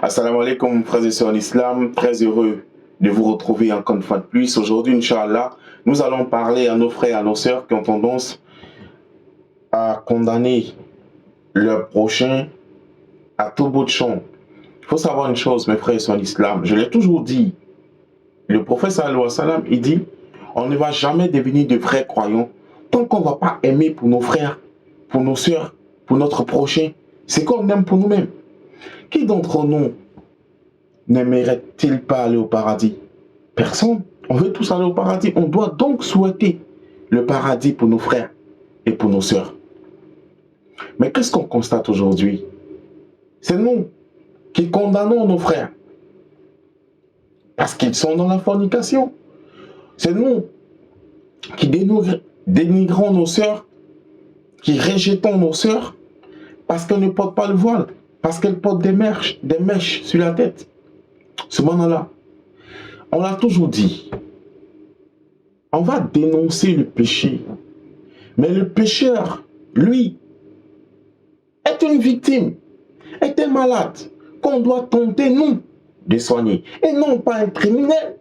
Assalamu alaikum, frères et sœurs en islam. Très heureux de vous retrouver encore une fois de plus. Aujourd'hui, Inch'Allah, nous allons parler à nos frères et à nos sœurs qui ont tendance à condamner leur prochain à tout bout de champ. Il faut savoir une chose, mes frères et sœurs en islam. Je l'ai toujours dit. Le prophète sallallahu alayhi wa sallam, il dit, on ne va jamais devenir de vrais croyants tant qu'on ne va pas aimer pour nos frères, pour nos sœurs, pour notre prochain. C'est qu'on aime pour nous-mêmes. Qui d'entre nous n'aimerait-il pas aller au paradis? Personne. On veut tous aller au paradis. On doit donc souhaiter le paradis pour nos frères et pour nos sœurs. Mais qu'est-ce qu'on constate aujourd'hui? C'est nous qui condamnons nos frères parce qu'ils sont dans la fornication. C'est nous qui dénigrons nos sœurs, qui rejetons nos sœurs parce qu'elles ne portent pas le voile, parce qu'elles portent des mèches sur la tête. Ce moment-là, on l'a toujours dit, on va dénoncer le péché, mais le pécheur, lui, est une victime, est un malade qu'on doit tenter, nous, de soigner, et non pas un criminel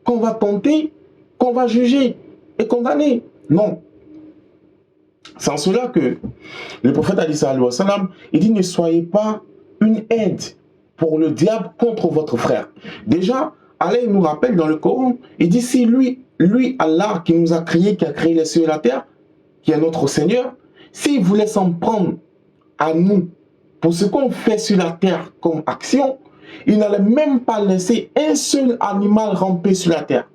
qu'on va tenter, qu'on va juger et condamner. Non. C'est en cela que le prophète a dit, sallallahu alayhi wa sallam, il dit, ne soyez pas une aide pour le diable contre votre frère. Déjà, Allah nous rappelle dans le Coran, il dit, si lui, Allah qui nous a créé, qui a créé les cieux et la terre, qui est notre Seigneur, s'il voulait s'en prendre à nous pour ce qu'on fait sur la terre comme action, il n'allait même pas laisser un seul animal ramper sur la terre.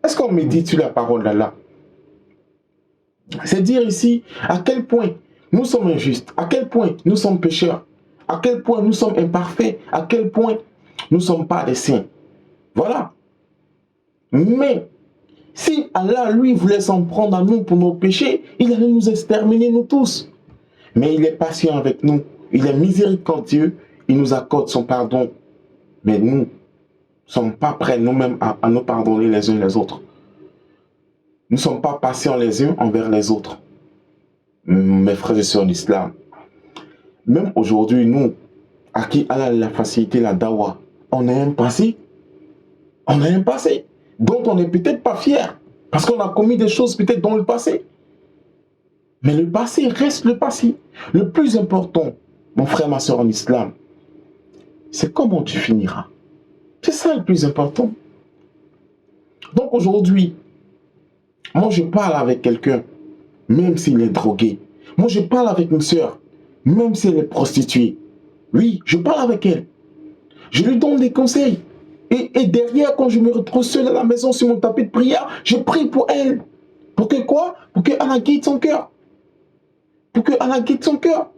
Est-ce qu'on médite sur la parole d'Allah? C'est dire ici à quel point nous sommes injustes, à quel point nous sommes pécheurs, à quel point nous sommes imparfaits, à quel point nous ne sommes pas des saints. Voilà. Mais si Allah, lui, voulait s'en prendre à nous pour nos péchés, il allait nous exterminer, nous tous. Mais il est patient avec nous, il est miséricordieux, il nous accorde son pardon. Mais nous ne sommes pas prêts nous-mêmes à nous pardonner les uns les autres. Nous ne sommes pas patients les uns envers les autres. Mes frères et sœurs en islam, même aujourd'hui, nous, à qui Allah a la facilité, la dawa, on a un passé. On a un passé dont on n'est peut-être pas fier, parce qu'on a commis des choses peut-être dans le passé. Mais le passé reste le passé. Le plus important, mon frère, ma soeur en islam, c'est comment tu finiras. C'est ça le plus important. Donc aujourd'hui, moi je parle avec quelqu'un, même s'il est drogué. Moi je parle avec une soeur, même si elle est prostituée. Oui, je parle avec elle. Je lui donne des conseils. Et derrière, quand je me retrouve seul à la maison sur mon tapis de prière, je prie pour elle. Pour que quoi? Pour que Allah guide son cœur. Pour que Allah guide son cœur.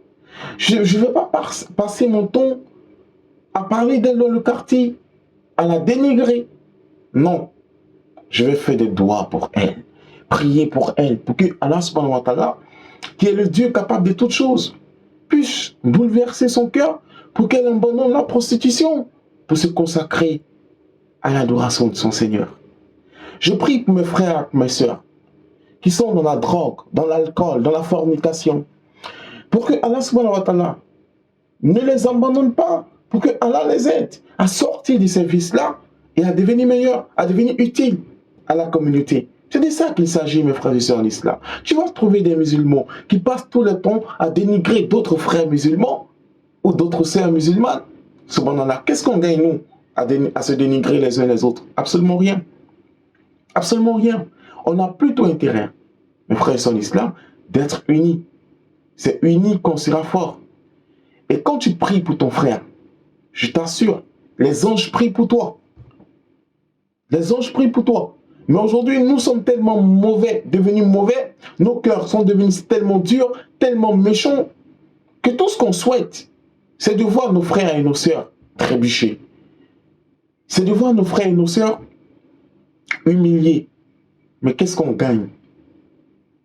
Je ne vais pas passer mon temps à parler d'elle dans le quartier, à la dénigrer. Non. Je vais faire des doigts pour elle. Prier pour elle. Pour que Allah subhanahu wa ta'ala, qui est le Dieu capable de toutes choses, puisse bouleverser son cœur pour qu'elle abandonne la prostitution, pour se consacrer à l'adoration de son Seigneur. Je prie pour mes frères et mes sœurs qui sont dans la drogue, dans l'alcool, dans la fornication, pour que Allah subhanahu wa ta'ala ne les abandonne pas, pour que Allah les aide à sortir de ces vices-là et à devenir meilleurs, à devenir utiles à la communauté. C'est de ça qu'il s'agit, mes frères et sœurs en islam. Tu vas trouver des musulmans qui passent tout le temps à dénigrer d'autres frères musulmans ou d'autres sœurs musulmanes. Subhanallah, qu'est-ce qu'on gagne, nous, à se dénigrer les uns les autres? Absolument rien. Absolument rien. On a plutôt intérêt, mes frères et sœurs en islam, d'être unis. C'est unis qu'on sera fort. Et quand tu pries pour ton frère, je t'assure, les anges prient pour toi. Les anges prient pour toi. Mais aujourd'hui, nous sommes tellement mauvais, devenus mauvais, nos cœurs sont devenus tellement durs, tellement méchants, que tout ce qu'on souhaite, c'est de voir nos frères et nos sœurs trébucher. C'est de voir nos frères et nos sœurs humiliés. Mais qu'est-ce qu'on gagne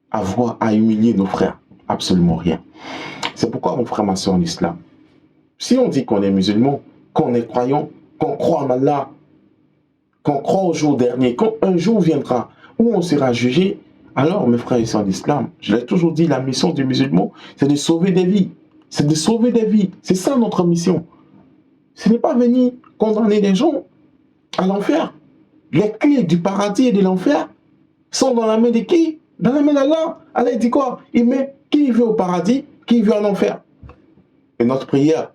à humilier nos frères? Absolument rien. C'est pourquoi, mon frère, ma soeur en islam, si on dit qu'on est musulman, qu'on est croyant, qu'on croit en Allah, qu'on croit au jour dernier, quand un jour viendra où on sera jugé, alors, mes frères et sœurs d'islam, je l'ai toujours dit, la mission du musulman, c'est de sauver des vies. C'est de sauver des vies. C'est ça notre mission. Ce n'est pas venir condamner les gens à l'enfer. Les clés du paradis et de l'enfer sont dans la main de qui? Dans la main d'Allah. Allah dit quoi? Il met qui veut au paradis, qui veut en enfer. Et notre prière,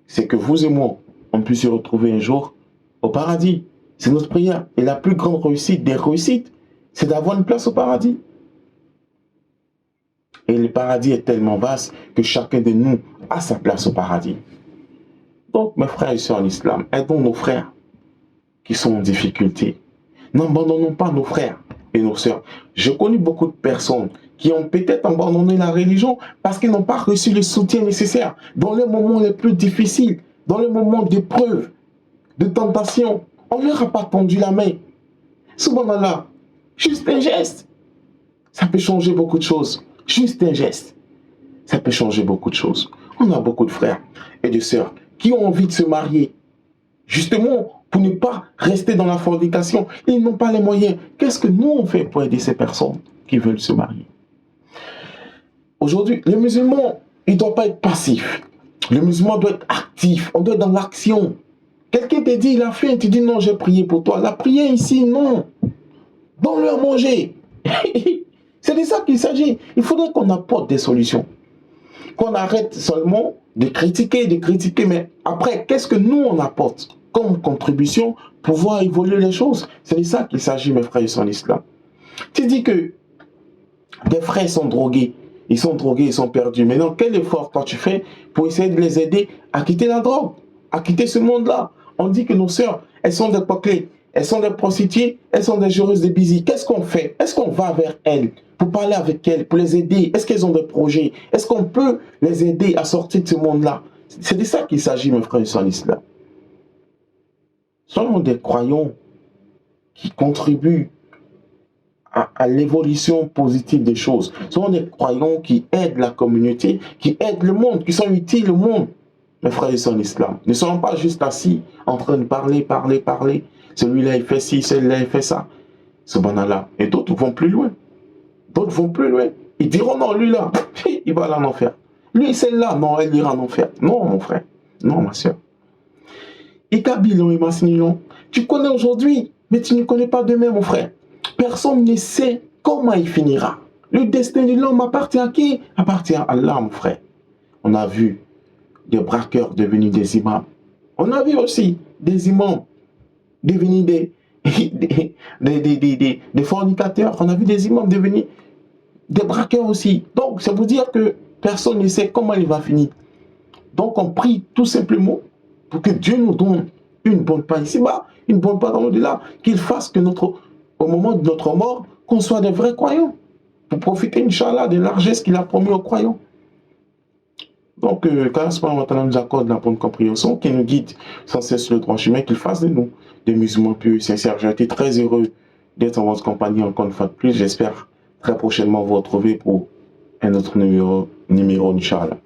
c'est que vous et moi, on puisse se retrouver un jour au paradis. C'est notre prière. Et la plus grande réussite des réussites, c'est d'avoir une place au paradis. Et le paradis est tellement vaste que chacun de nous a sa place au paradis. Donc, mes frères et sœurs en islam, aidons nos frères qui sont en difficulté. N'abandonnons pas nos frères et nos sœurs. J'ai connu beaucoup de personnes qui ont peut-être abandonné la religion parce qu'ils n'ont pas reçu le soutien nécessaire dans les moments les plus difficiles, dans les moments d'épreuve, de tentation. On ne leur a pas tendu la main. Subhanallah, juste un geste, ça peut changer beaucoup de choses. Juste un geste, ça peut changer beaucoup de choses. On a beaucoup de frères et de sœurs qui ont envie de se marier, justement pour ne pas rester dans la fornication. Ils n'ont pas les moyens. Qu'est-ce que nous on fait pour aider ces personnes qui veulent se marier? Aujourd'hui, le musulman, il ne doit pas être passif. Le musulman doit être actif. On doit être dans l'action. Quelqu'un te dit, il a faim, tu dis non, j'ai prié pour toi. La prière ici, non. Donne-leur à manger. C'est de ça qu'il s'agit. Il faudrait qu'on apporte des solutions. Qu'on arrête seulement de critiquer, mais après, qu'est-ce que nous on apporte comme contribution pour voir évoluer les choses? C'est de ça qu'il s'agit, mes frères et sœurs en islam. Tu dis que des frères sont drogués, ils sont perdus. Maintenant, quel effort toi tu fais pour essayer de les aider à quitter la drogue, à quitter ce monde-là? On dit que nos sœurs, elles sont des poclés, elles sont des prostituées, elles sont des joueuses de bisous. Qu'est-ce qu'on fait? Est-ce qu'on va vers elles pour parler avec elles, pour les aider? Est-ce qu'elles ont des projets? Est-ce qu'on peut les aider à sortir de ce monde-là? C'est de ça qu'il s'agit, mes frères et sœurs en islam. Soyons des croyants qui contribuent à l'évolution positive des choses. Soyons des croyants qui aident la communauté, qui aident le monde, qui sont utiles au monde. Mes frères et sœurs en islam, ne soyons pas juste assis en train de parler. Celui-là, il fait ci, celui-là, il fait ça. Subhanallah. Et d'autres vont plus loin. D'autres vont plus loin. Ils diront non, lui là, il va aller en enfer. Lui, celle-là, non, elle ira en enfer. Non, mon frère. Non, ma soeur. Ikabilon et Massinilon, tu connais aujourd'hui, mais tu ne connais pas demain, mon frère. Personne ne sait comment il finira. Le destin de l'homme appartient à qui? Appartient à Allah, mon frère. On a vu des braqueurs devenir des imams. On a vu aussi des imams devenir des fornicateurs. On a vu des imams devenir des braqueurs aussi. Donc, ça veut dire que personne ne sait comment il va finir. Donc, on prie tout simplement pour que Dieu nous donne une bonne part ici-bas, une bonne part dans l'au-delà, qu'il fasse que au moment de notre mort, qu'on soit des vrais croyants, pour profiter, Inch'Allah, des largesses qu'il a promis aux croyants. Donc, qu'Allah nous accorde la bonne compréhension, qu'il nous guide sans cesse sur le droit chemin, qu'il fasse de nous des musulmans plus sincères. J'ai été très heureux d'être en votre compagnie encore une fois de plus. J'espère très prochainement vous retrouver pour un autre numéro, Inch'Allah.